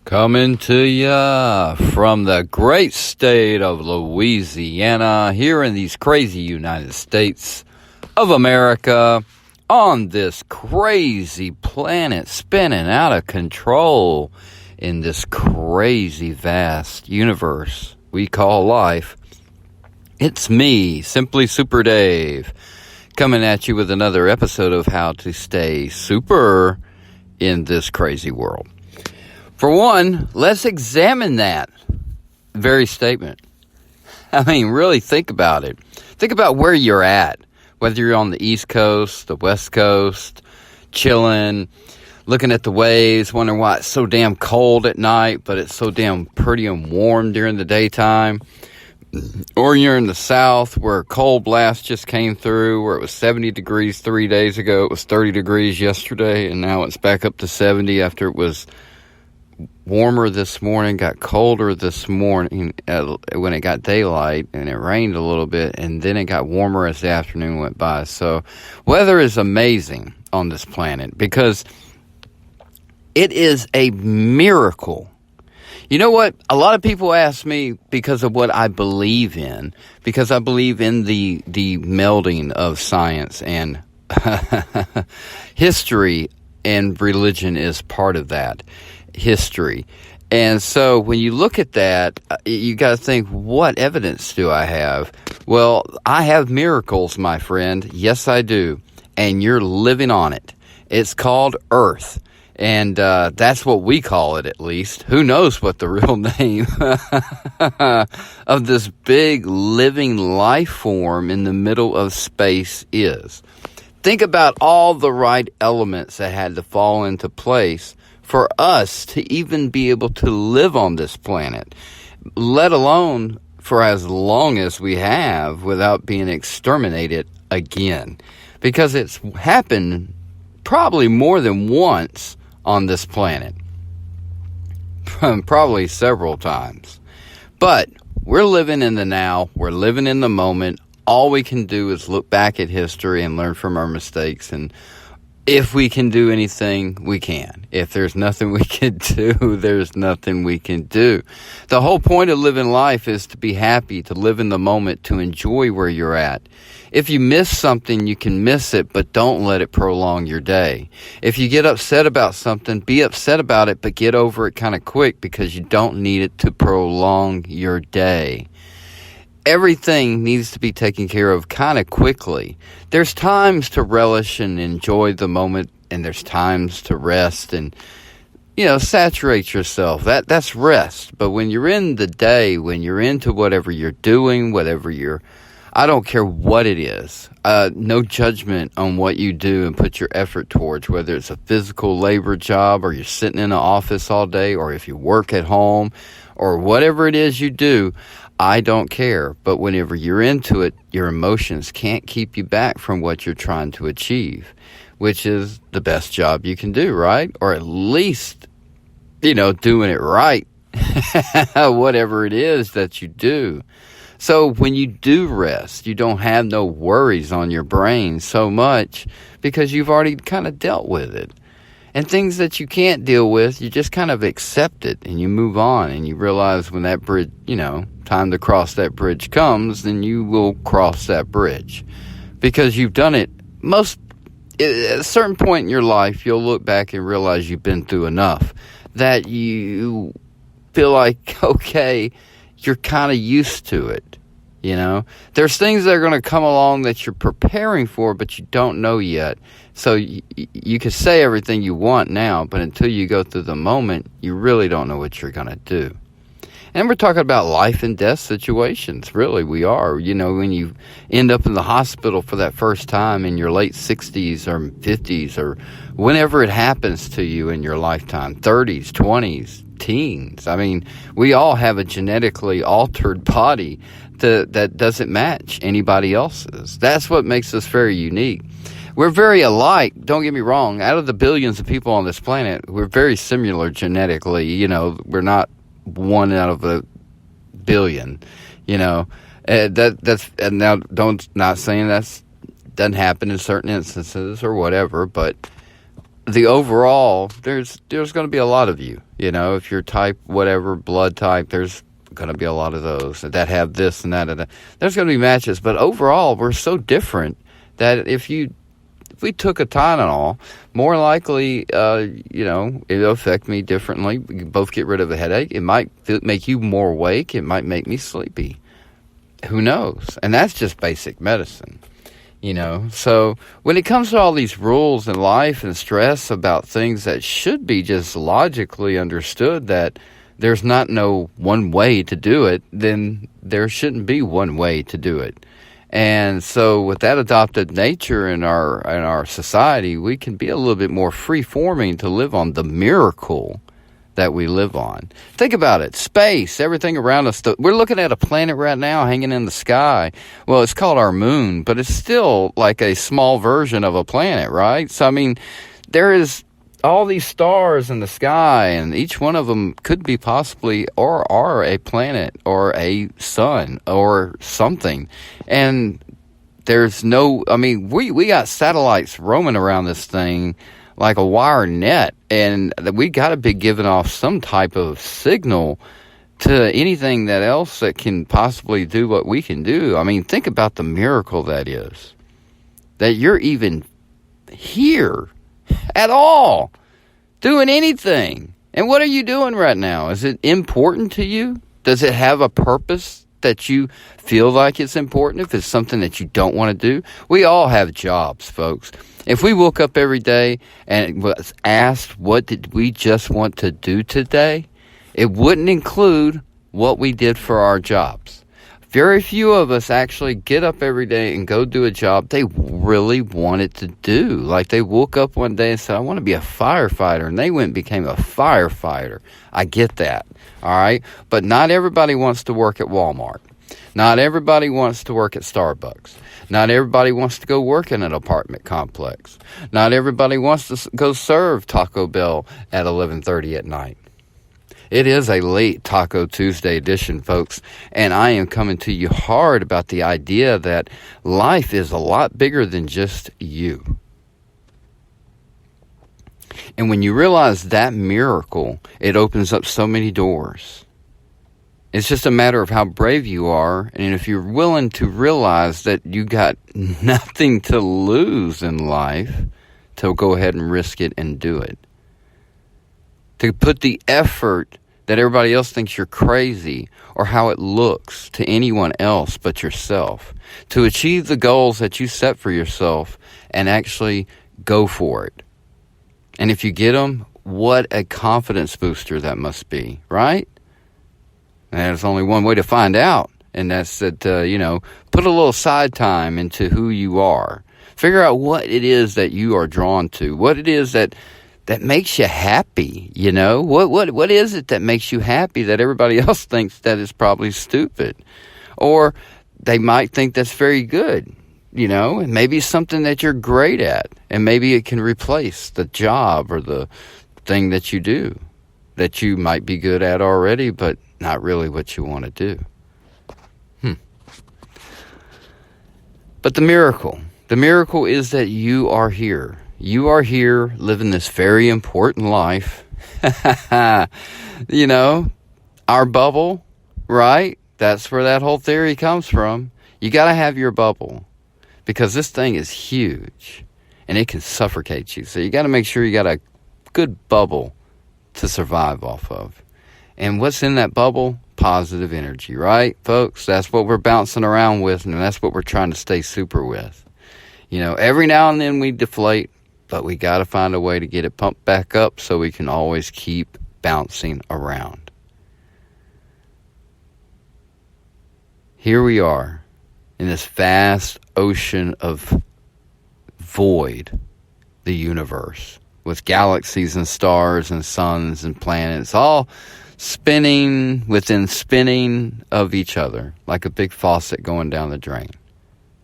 Coming to ya from the great state of Louisiana, here in these crazy United States of America, on this crazy planet spinning out of control in this crazy vast universe we call life. It's me, SimplySuperDave, coming at you with another episode of how to stay super in this crazy world. For one, let's examine that very statement. I mean, really think about it. Think about where you're at, whether you're on the East Coast, the West Coast, chilling, looking at the waves, wondering why it's so damn cold at night, but it's so damn pretty and warm during the daytime. Or you're in the South where a cold blast just came through, where it was 70 degrees 3 days ago, it was 30 degrees yesterday, and now it's back up to 70 after it was warmer this morning, got colder this morning when it got daylight, and it rained a little bit, and then it got warmer as the afternoon went by. So weather is amazing on this planet because it is a miracle. You know what? A lot of people ask me because of what I believe in, because I believe in the melding of science and history, and religion is part of that history. And so when you look at that, you got to think, what evidence do I have? Well, I have miracles, my friend. Yes, I do. And you're living on it. It's called Earth. And that's what we call it, at least. Who knows what the real name of this big living life form in the middle of space is. Think about all the right elements that had to fall into place for us to even be able to live on this planet, let alone for as long as we have without being exterminated again. Because it's happened probably more than once on this planet, probably several times. But we're living in the now, we're living in the moment. All we can do is look back at history and learn from our mistakes, and if we can do anything, we can. If there's nothing we can do, there's nothing we can do. The whole point of living life is to be happy, to live in the moment, to enjoy where you're at. If you miss something, you can miss it, but don't let it prolong your day. If you get upset about something, be upset about it, but get over it kind of quick because you don't need it to prolong your day. Everything needs to be taken care of kind of quickly. There's times to relish and enjoy the moment, and there's times to rest and, saturate yourself. That's rest. But when you're in the day, when you're into whatever you're doing, I don't care what it is. No judgment on what you do and put your effort towards, whether it's a physical labor job or you're sitting in an office all day or if you work at home or whatever it is you do. I don't care, but whenever you're into it, your emotions can't keep you back from what you're trying to achieve, which is the best job you can do, right? Or at least, doing it right, whatever it is that you do. So when you do rest, you don't have no worries on your brain so much because you've already kind of dealt with it. And things that you can't deal with, you just kind of accept it and you move on, and you realize when that bridge, time to cross that bridge comes, then you will cross that bridge because you've done it. At a certain point in your life, you'll look back and realize you've been through enough that you feel like, okay, you're kind of used to it. There's things that are going to come along that you're preparing for, but you don't know yet. So you can say everything you want now, but until you go through the moment, you really don't know what you're going to do. And we're talking about life and death situations. Really, we are. When you end up in the hospital for that first time in your late 60s or 50s or whenever it happens to you in your lifetime, 30s, 20s, teens. I mean, we all have a genetically altered body that doesn't match anybody else's. That's what makes us very unique. We're very alike, don't get me wrong. Out of the billions of people on this planet, we're very similar genetically. We're not one out of a billion, that's, and now not saying that's doesn't happen in certain instances or whatever, but the overall, there's going to be a lot of you. If you're type whatever, blood type, there's going to be a lot of those that have this and that. And that. There's going to be matches, but overall, we're so different that if we took a Tylenol, more likely, it'll affect me differently. We can both get rid of a headache. It might make you more awake. It might make me sleepy. Who knows? And that's just basic medicine. So when it comes to all these rules in life and stress about things that should be just logically understood, that there's no one way to do it, then there shouldn't be one way to do it. And so with that adopted nature in our society, we can be a little bit more free-forming to live on the miracle that we live on. Think about it. Space, everything around us. We're looking at a planet right now hanging in the sky. Well, it's called our moon, but it's still like a small version of a planet, right? So, there is all these stars in the sky, and each one of them could be possibly or are a planet or a sun or something. And there's we got satellites roaming around this thing like a wire net, and we got to be giving off some type of signal to anything that else that can possibly do what we can do. Think about the miracle that is, that you're even here at all, doing anything. And what are you doing right now? Is it important to you? Does it have a purpose that you feel like it's important? If it's something that you don't want to do, we all have jobs, folks. If we woke up every day and was asked what did we just want to do today, it wouldn't include what we did for our jobs. Very few of us actually get up every day and go do a job they really wanted to do. Like they woke up one day and said, I want to be a firefighter. And they went and became a firefighter. I get that. All right. But not everybody wants to work at Walmart. Not everybody wants to work at Starbucks. Not everybody wants to go work in an apartment complex. Not everybody wants to go serve Taco Bell at 11:30 at night. It is a late Taco Tuesday edition, folks, and I am coming to you hard about the idea that life is a lot bigger than just you. And when you realize that miracle, it opens up so many doors. It's just a matter of how brave you are, and if you're willing to realize that you got nothing to lose in life, to go ahead and risk it and do it. To put the effort that everybody else thinks you're crazy or how it looks to anyone else but yourself. To achieve the goals that you set for yourself and actually go for it. And if you get them, what a confidence booster that must be, right? And there's only one way to find out, and that's that, put a little side time into who you are. Figure out what it is that you are drawn to, what it is that makes you happy, What is it that makes you happy that everybody else thinks that is probably stupid? Or they might think that's very good, and maybe something that you're great at, and maybe it can replace the job or the thing that you do that you might be good at already, but not really what you want to do. But the miracle is that you are here. You are here living this very important life. Our bubble, right? That's where that whole theory comes from. You got to have your bubble because this thing is huge and it can suffocate you. So you got to make sure you got a good bubble to survive off of. And what's in that bubble? Positive energy, right, folks? That's what we're bouncing around with, and that's what we're trying to stay super with. Every now and then we deflate, but we got to find a way to get it pumped back up so we can always keep bouncing around. Here we are in this vast ocean of void, the universe, with galaxies and stars and suns and planets, all spinning within spinning of each other, like a big faucet going down the drain.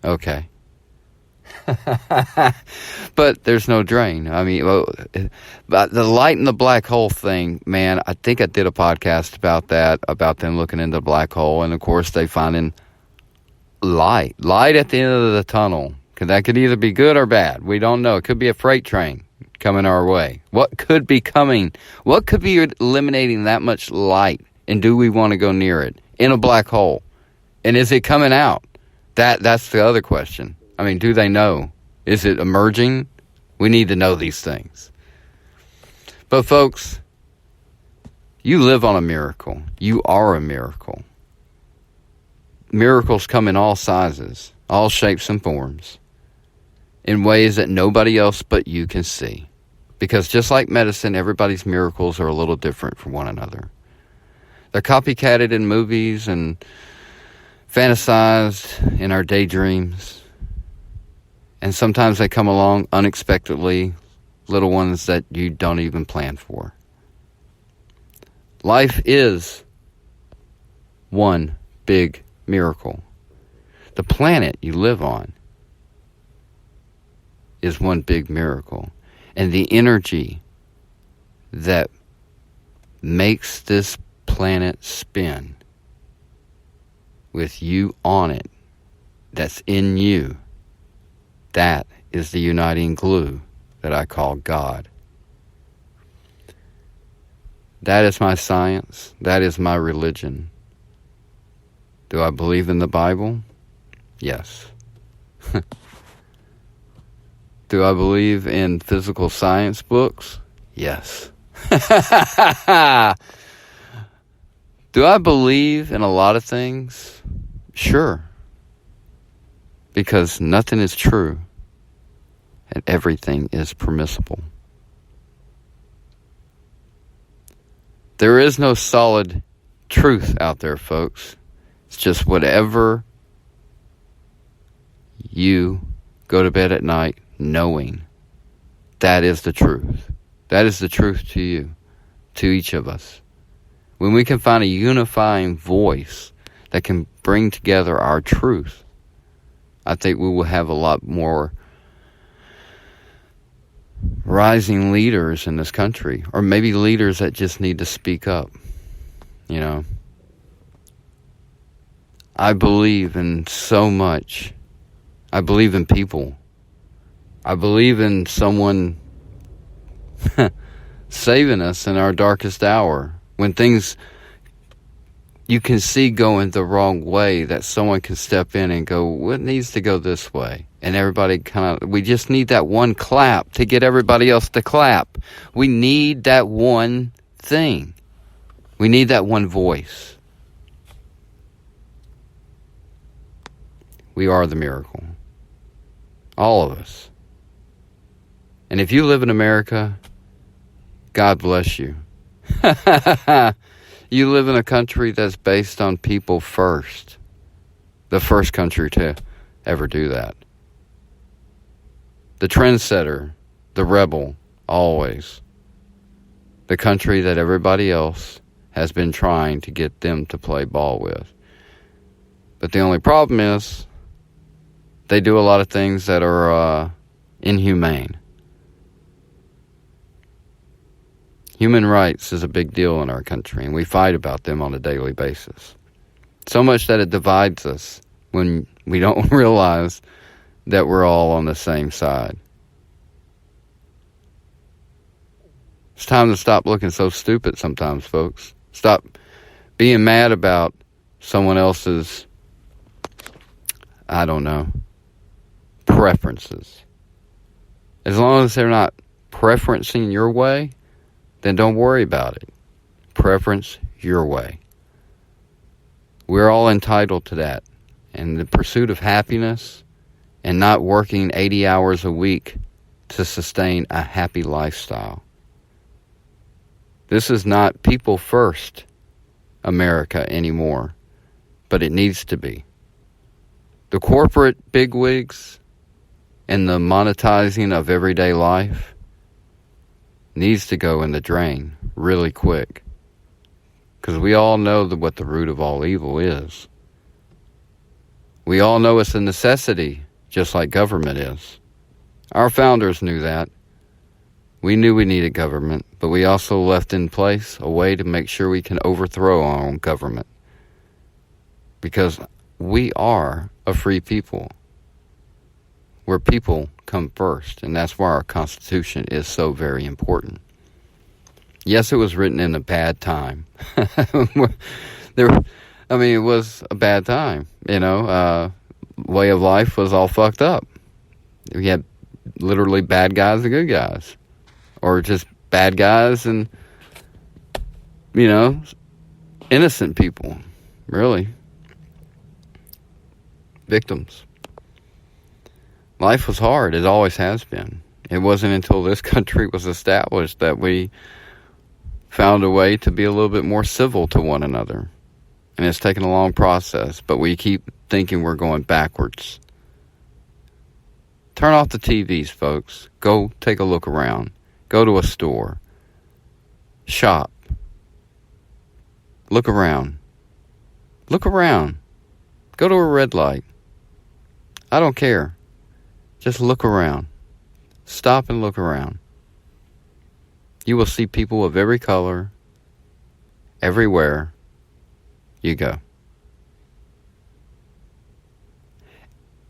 Okay. But there's no drain. But the light in the black hole thing, man, I think I did a podcast about that, about them looking into the black hole, and of course they finding light at the end of the tunnel. That could either be good or bad. We don't know. It could be a freight train coming our way? What could be coming? What could be eliminating that much light? And do we want to go near it? In a black hole? And is it coming out? That's the other question. I mean, do they know? Is it emerging? We need to know these things. But folks, you live on a miracle. You are a miracle. Miracles come in all sizes, all shapes and forms, in ways that nobody else but you can see. Because just like medicine, everybody's miracles are a little different from one another. They're copycatted in movies and fantasized in our daydreams. And sometimes they come along unexpectedly, little ones that you don't even plan for. Life is one big miracle. The planet you live on is one big miracle. And the energy that makes this planet spin with you on it, that's in you, that is the uniting glue that I call God. That is my science. That is my religion. Do I believe in the Bible? Yes. Do I believe in physical science books? Yes. Do I believe in a lot of things? Sure. Because nothing is true and everything is permissible. There is no solid truth out there, folks. It's just whatever you go to bed at night knowing. That is the truth. That is the truth to you, to each of us. When we can find a unifying voice that can bring together our truth, I think we will have a lot more rising leaders in this country, or maybe leaders that just need to speak up. You know, I believe in so much. I believe in people. I believe in someone saving us in our darkest hour. When things you can see going the wrong way, that someone can step in and go, what needs to go this way? And everybody we just need that one clap to get everybody else to clap. We need that one thing. We need that one voice. We are the miracle. All of us. And if you live in America, God bless you. You live in a country that's based on people first. The first country to ever do that. The trendsetter, the rebel, always. The country that everybody else has been trying to get them to play ball with. But the only problem is, they do a lot of things that are inhumane. Human rights is a big deal in our country, and we fight about them on a daily basis. So much that it divides us when we don't realize that we're all on the same side. It's time to stop looking so stupid sometimes, folks. Stop being mad about someone else's, preferences. As long as they're not preferencing your way, then don't worry about it. Preference your way. We're all entitled to that. And the pursuit of happiness and not working 80 hours a week to sustain a happy lifestyle. This is not people first America anymore, but it needs to be. The corporate bigwigs and the monetizing of everyday life needs to go in the drain really quick. Because we all know what the root of all evil is. We all know it's a necessity, just like government is. Our founders knew that. We knew we needed government, but we also left in place a way to make sure we can overthrow our own government. Because we are a free people. Where people come first, and that's why our Constitution is so very important. Yes, it was written in a bad time. It was a bad time, way of life was all fucked up. We had literally bad guys and good guys. Or just bad guys and, innocent people, really. Victims. Life was hard. It always has been. It wasn't until this country was established that we found a way to be a little bit more civil to one another. And it's taken a long process, but we keep thinking we're going backwards. Turn off the TVs, folks. Go take a look around. Go to a store. Shop. Look around. Look around. Go to a red light. I don't care. Just look around. Stop and look around. You will see people of every color, everywhere you go.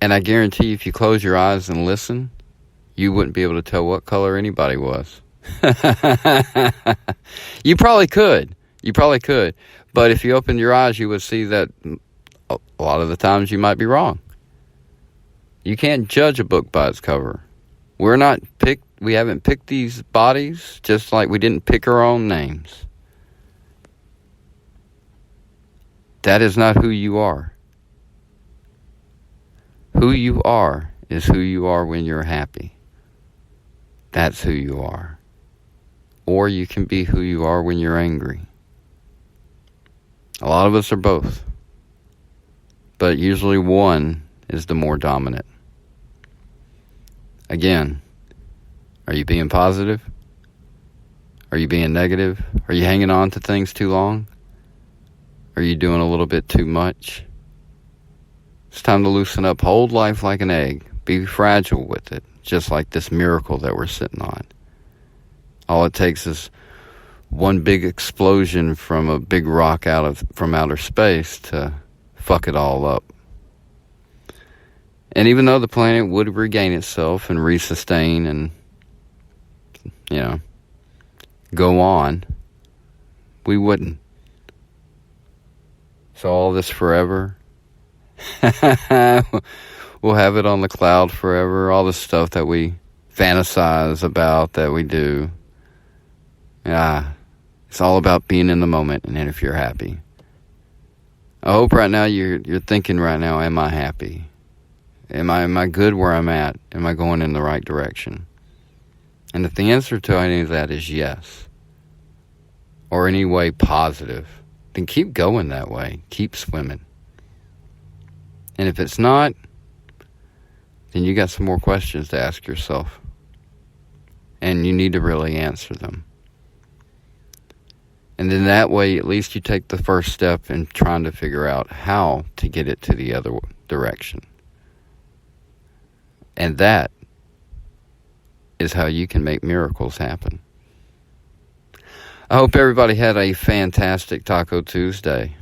And I guarantee if you close your eyes and listen, you wouldn't be able to tell what color anybody was. You probably could. But if you opened your eyes, you would see that a lot of the times you might be wrong. You can't judge a book by its cover. We haven't picked these bodies, just like we didn't pick our own names. That is not who you are. Who you are is who you are when you're happy. That's who you are. Or you can be who you are when you're angry. A lot of us are both. But usually one is the more dominant. Again, are you being positive? Are you being negative? Are you hanging on to things too long? Are you doing a little bit too much? It's time to loosen up. Hold life like an egg. Be fragile with it, just like this miracle that we're sitting on. All it takes is one big explosion from a big rock from outer space to fuck it all up. And even though the planet would regain itself and resustain and, go on, we wouldn't. So all this forever, we'll have it on the cloud forever. All the stuff that we fantasize about, that we do. It's all about being in the moment, and if you're happy. I hope right now you're thinking right now, am I happy? Am I good where I'm at? Am I going in the right direction? And if the answer to any of that is yes, or any way positive, then keep going that way. Keep swimming. And if it's not, then you got some more questions to ask yourself. And you need to really answer them. And then that way, at least you take the first step in trying to figure out how to get it to the other direction. And that is how you can make miracles happen. I hope everybody had a fantastic Taco Tuesday,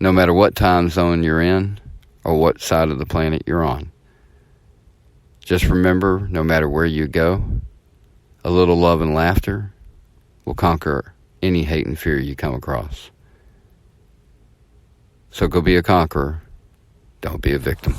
no matter what time zone you're in or what side of the planet you're on. Just remember, no matter where you go, a little love and laughter will conquer any hate and fear you come across. So go be a conqueror. Don't be a victim.